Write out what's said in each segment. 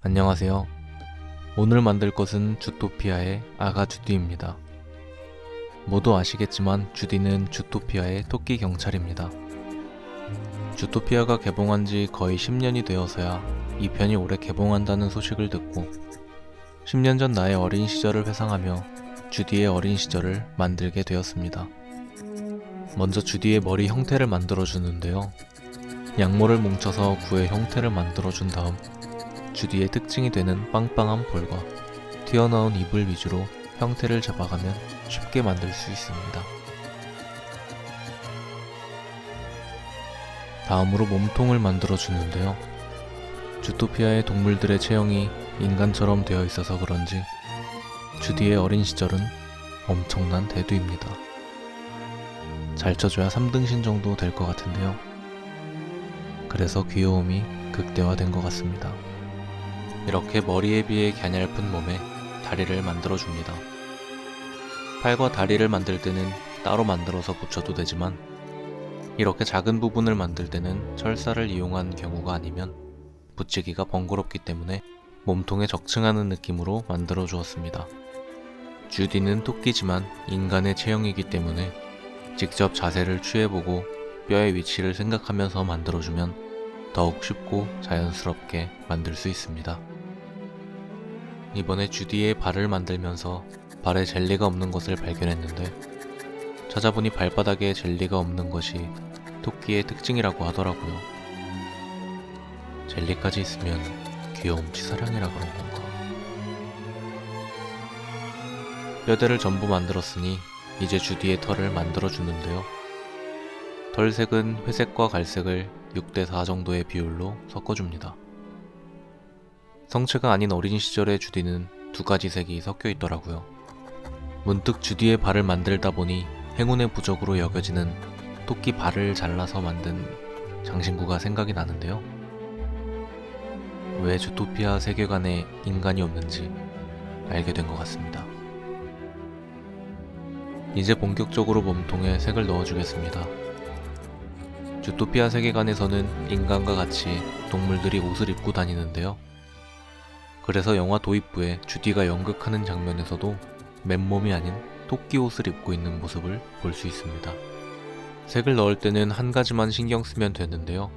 안녕하세요. 오늘 만들 것은 주토피아의 아가 주디입니다. 모두 아시겠지만 주디는 주토피아의 토끼 경찰입니다. 주토피아가 개봉한 지 거의 10년이 되어서야 이 편이 올해 개봉한다는 소식을 듣고 10년 전 나의 어린 시절을 회상하며 주디의 어린 시절을 만들게 되었습니다. 먼저 주디의 머리 형태를 만들어 주는데요. 양모를 뭉쳐서 구의 형태를 만들어 준 다음 주디의 특징이 되는 빵빵한 볼과 튀어나온 입을 위주로 형태를 잡아가면 쉽게 만들 수 있습니다. 다음으로 몸통을 만들어 주는데요. 주토피아의 동물들의 체형이 인간처럼 되어 있어서 그런지 주디의 어린 시절은 엄청난 대두입니다. 잘 쳐줘야 3등신 정도 될 것 같은데요. 그래서 귀여움이 극대화된 것 같습니다. 이렇게 머리에 비해 갸냘픈 몸에 다리를 만들어줍니다. 팔과 다리를 만들 때는 따로 만들어서 붙여도 되지만 이렇게 작은 부분을 만들 때는 철사를 이용한 경우가 아니면 붙이기가 번거롭기 때문에 몸통에 적층하는 느낌으로 만들어 주었습니다. 주디는 토끼지만 인간의 체형이기 때문에 직접 자세를 취해보고 뼈의 위치를 생각하면서 만들어주면 더욱 쉽고 자연스럽게 만들 수 있습니다. 이번에 주디의 발을 만들면서 발에 젤리가 없는 것을 발견했는데 찾아보니 발바닥에 젤리가 없는 것이 토끼의 특징이라고 하더라고요. 젤리까지 있으면 귀여움 치사량이라 그런 건가. 뼈대를 전부 만들었으니 이제 주디의 털을 만들어 주는데요. 털색은 회색과 갈색을 6대4 정도의 비율로 섞어줍니다. 성체가 아닌 어린 시절의 주디는 두 가지 색이 섞여 있더라고요. 문득 주디의 발을 만들다 보니 행운의 부적으로 여겨지는 토끼 발을 잘라서 만든 장신구가 생각이 나는데요. 왜 주토피아 세계관에 인간이 없는지 알게 된 것 같습니다. 이제 본격적으로 몸통에 색을 넣어주겠습니다. 주토피아 세계관에서는 인간과 같이 동물들이 옷을 입고 다니는데요. 그래서 영화 도입부에 주디가 연극하는 장면에서도 맨몸이 아닌 토끼 옷을 입고 있는 모습을 볼 수 있습니다. 색을 넣을 때는 한 가지만 신경 쓰면 되는데요.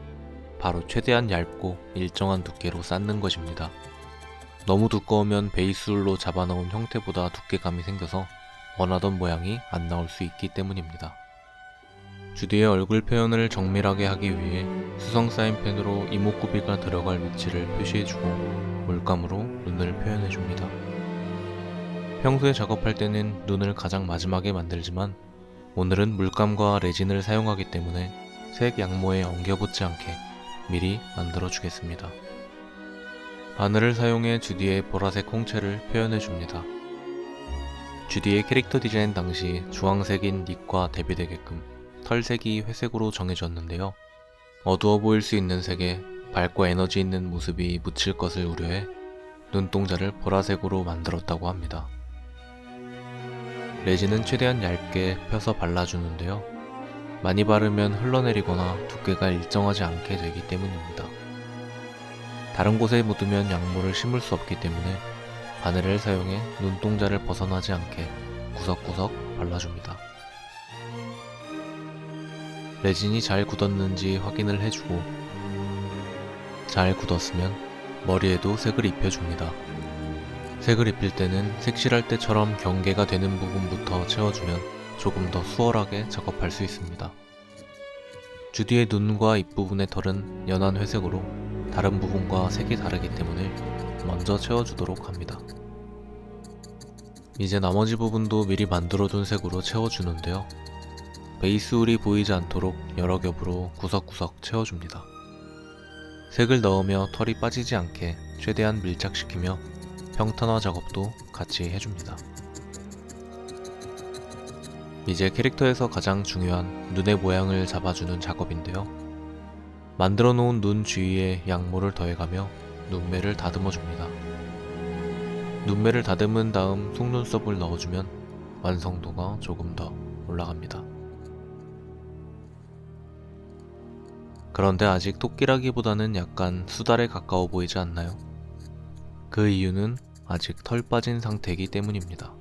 바로 최대한 얇고 일정한 두께로 쌓는 것입니다. 너무 두꺼우면 베이스울로 잡아넣은 형태보다 두께감이 생겨서 원하던 모양이 안 나올 수 있기 때문입니다. 주디의 얼굴 표현을 정밀하게 하기 위해 수성 사인펜으로 이목구비가 들어갈 위치를 표시해주고 물감으로 눈을 표현해줍니다. 평소에 작업할 때는 눈을 가장 마지막에 만들지만 오늘은 물감과 레진을 사용하기 때문에 색 양모에 엉겨붙지 않게 미리 만들어주겠습니다. 바늘을 사용해 주디의 보라색 홍채를 표현해줍니다. 주디의 캐릭터 디자인 당시 주황색인 닉과 대비되게끔 털색이 회색으로 정해졌는데요. 어두워 보일 수 있는 색에 밝고 에너지 있는 모습이 묻힐 것을 우려해 눈동자를 보라색으로 만들었다고 합니다. 레진은 최대한 얇게 펴서 발라주는데요. 많이 바르면 흘러내리거나 두께가 일정하지 않게 되기 때문입니다. 다른 곳에 묻으면 양모를 심을 수 없기 때문에 바늘을 사용해 눈동자를 벗어나지 않게 구석구석 발라줍니다. 레진이 잘 굳었는지 확인을 해주고 잘 굳었으면 머리에도 색을 입혀줍니다. 색을 입힐 때는 색칠할 때처럼 경계가 되는 부분부터 채워주면 조금 더 수월하게 작업할 수 있습니다. 주디의 눈과 입부분의 털은 연한 회색으로 다른 부분과 색이 다르기 때문에 먼저 채워주도록 합니다. 이제 나머지 부분도 미리 만들어둔 색으로 채워주는데요. 베이스울이 보이지 않도록 여러 겹으로 구석구석 채워줍니다. 색을 넣으며 털이 빠지지 않게 최대한 밀착시키며 평탄화 작업도 같이 해줍니다. 이제 캐릭터에서 가장 중요한 눈의 모양을 잡아주는 작업인데요. 만들어 놓은 눈 주위에 양모를 더해가며 눈매를 다듬어줍니다. 눈매를 다듬은 다음 속눈썹을 넣어주면 완성도가 조금 더 올라갑니다. 그런데 아직 토끼라기보다는 약간 수달에 가까워 보이지 않나요? 그 이유는 아직 털 빠진 상태이기 때문입니다.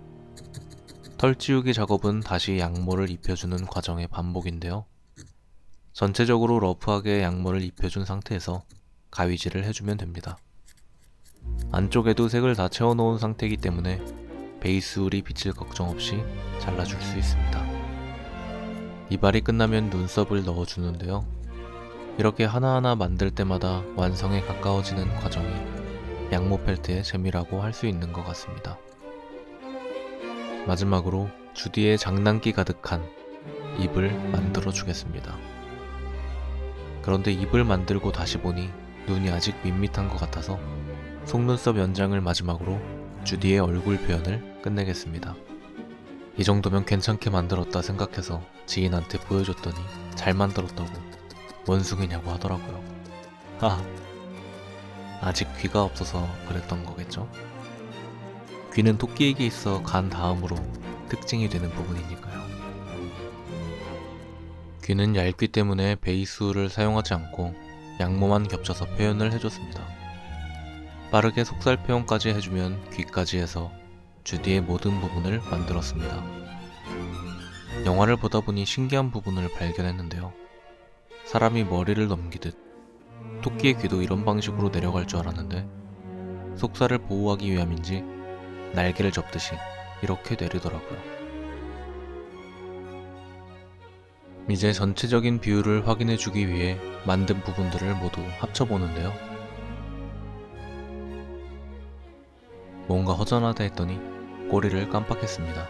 털 지우기 작업은 다시 양모를 입혀주는 과정의 반복인데요. 전체적으로 러프하게 양모를 입혀준 상태에서 가위질을 해주면 됩니다. 안쪽에도 색을 다 채워놓은 상태이기 때문에 베이스 울이 비칠 걱정 없이 잘라줄 수 있습니다. 이발이 끝나면 눈썹을 넣어주는데요. 이렇게 하나하나 만들 때마다 완성에 가까워지는 과정이 양모 펠트의 재미라고 할 수 있는 것 같습니다. 마지막으로 주디의 장난기 가득한 입을 만들어 주겠습니다. 그런데 입을 만들고 다시 보니 눈이 아직 밋밋한 것 같아서 속눈썹 연장을 마지막으로 주디의 얼굴 표현을 끝내겠습니다. 이 정도면 괜찮게 만들었다 생각해서 지인한테 보여줬더니 잘 만들었다고 원숭이냐고 하더라고요. 아직 귀가 없어서 그랬던 거겠죠? 귀는 토끼에게 있어 간 다음으로 특징이 되는 부분이니까요. 귀는 얇기 때문에 베이스울을 사용하지 않고 양모만 겹쳐서 표현을 해줬습니다. 빠르게 속살 표현까지 해주면 귀까지 해서 주디의 모든 부분을 만들었습니다. 영화를 보다 보니 신기한 부분을 발견했는데요. 사람이 머리를 넘기듯 토끼의 귀도 이런 방식으로 내려갈 줄 알았는데 속살을 보호하기 위함인지 날개를 접듯이 이렇게 내리더라고요. 이제 전체적인 비율을 확인해주기 위해 만든 부분들을 모두 합쳐보는데요. 뭔가 허전하다 했더니 꼬리를 깜빡했습니다.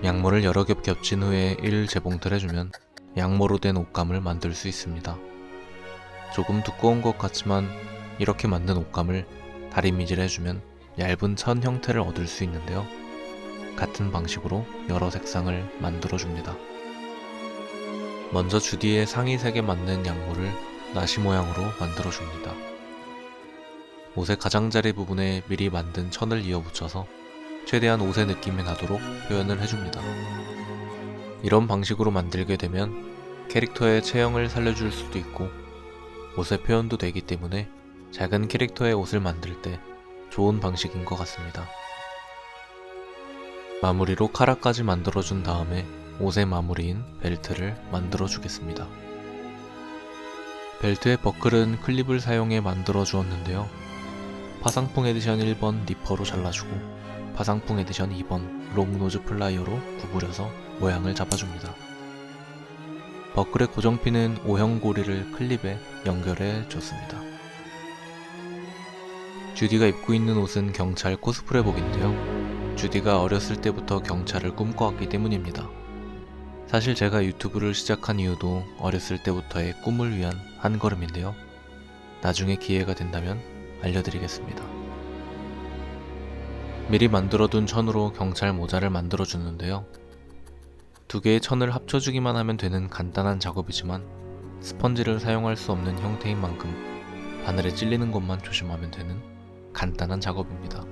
양모를 여러 겹 겹친 후에 1재봉틀 해주면 양모로 된 옷감을 만들 수 있습니다. 조금 두꺼운 것 같지만 이렇게 만든 옷감을 다리미질 해주면 얇은 천 형태를 얻을 수 있는데요. 같은 방식으로 여러 색상을 만들어줍니다. 먼저 주디의 상의 색에 맞는 양모를 나시 모양으로 만들어줍니다. 옷의 가장자리 부분에 미리 만든 천을 이어 붙여서 최대한 옷의 느낌이 나도록 표현을 해줍니다. 이런 방식으로 만들게 되면 캐릭터의 체형을 살려줄 수도 있고 옷의 표현도 되기 때문에 작은 캐릭터의 옷을 만들 때 좋은 방식인 것 같습니다. 마무리로 카라까지 만들어준 다음에 옷의 마무리인 벨트를 만들어 주겠습니다. 벨트의 버클은 클립을 사용해 만들어 주었는데요. 파상풍 에디션 1번 니퍼로 잘라주고 파상풍 에디션 2번 롱노즈 플라이어로 구부려서 모양을 잡아줍니다. 버클의 고정핀은 O형 고리를 클립에 연결해 줬습니다. 주디가 입고 있는 옷은 경찰 코스프레복인데요. 주디가 어렸을 때부터 경찰을 꿈꿔왔기 때문입니다. 사실 제가 유튜브를 시작한 이유도 어렸을 때부터의 꿈을 위한 한 걸음인데요. 나중에 기회가 된다면 알려드리겠습니다. 미리 만들어둔 천으로 경찰 모자를 만들어주는데요. 두 개의 천을 합쳐주기만 하면 되는 간단한 작업이지만 스펀지를 사용할 수 없는 형태인 만큼 바늘에 찔리는 것만 조심하면 되는 간단한 작업입니다.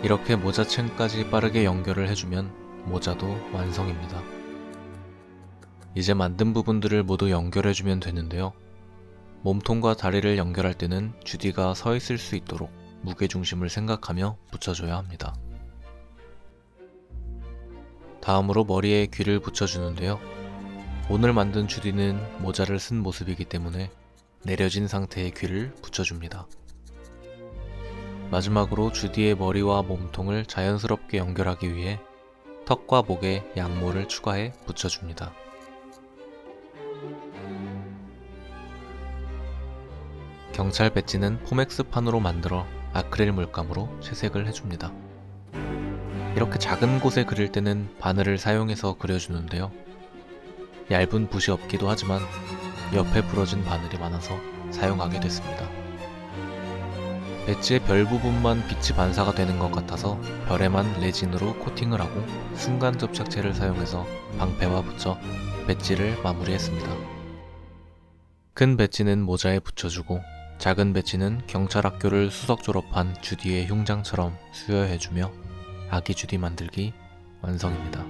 이렇게 모자층까지 빠르게 연결을 해주면 모자도 완성입니다. 이제 만든 부분들을 모두 연결해주면 되는데요. 몸통과 다리를 연결할 때는 주디가 서 있을 수 있도록 무게중심을 생각하며 붙여줘야 합니다. 다음으로 머리에 귀를 붙여주는데요. 오늘 만든 주디는 모자를 쓴 모습이기 때문에 내려진 상태의 귀를 붙여줍니다. 마지막으로 주디의 머리와 몸통을 자연스럽게 연결하기 위해 턱과 목에 양모를 추가해 붙여줍니다. 경찰 배지는 포맥스판으로 만들어 아크릴 물감으로 채색을 해줍니다. 이렇게 작은 곳에 그릴 때는 바늘을 사용해서 그려주는데요. 얇은 붓이 없기도 하지만 옆에 부러진 바늘이 많아서 사용하게 됐습니다. 배지의 별 부분만 빛이 반사가 되는 것 같아서 별에만 레진으로 코팅을 하고 순간 접착제를 사용해서 방패와 붙여 배지를 마무리했습니다. 큰 배지는 모자에 붙여주고 작은 배지는 경찰학교를 수석 졸업한 주디의 흉장처럼 수여해주며 아기 주디 만들기 완성입니다.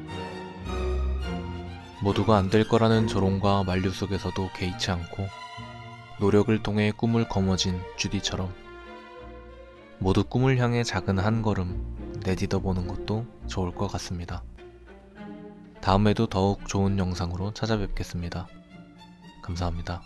모두가 안 될 거라는 조롱과 만류 속에서도 개의치 않고 노력을 통해 꿈을 거머쥔 주디처럼 모두 꿈을 향해 작은 한 걸음 내딛어 보는 것도 좋을 것 같습니다. 다음에도 더욱 좋은 영상으로 찾아뵙겠습니다. 감사합니다.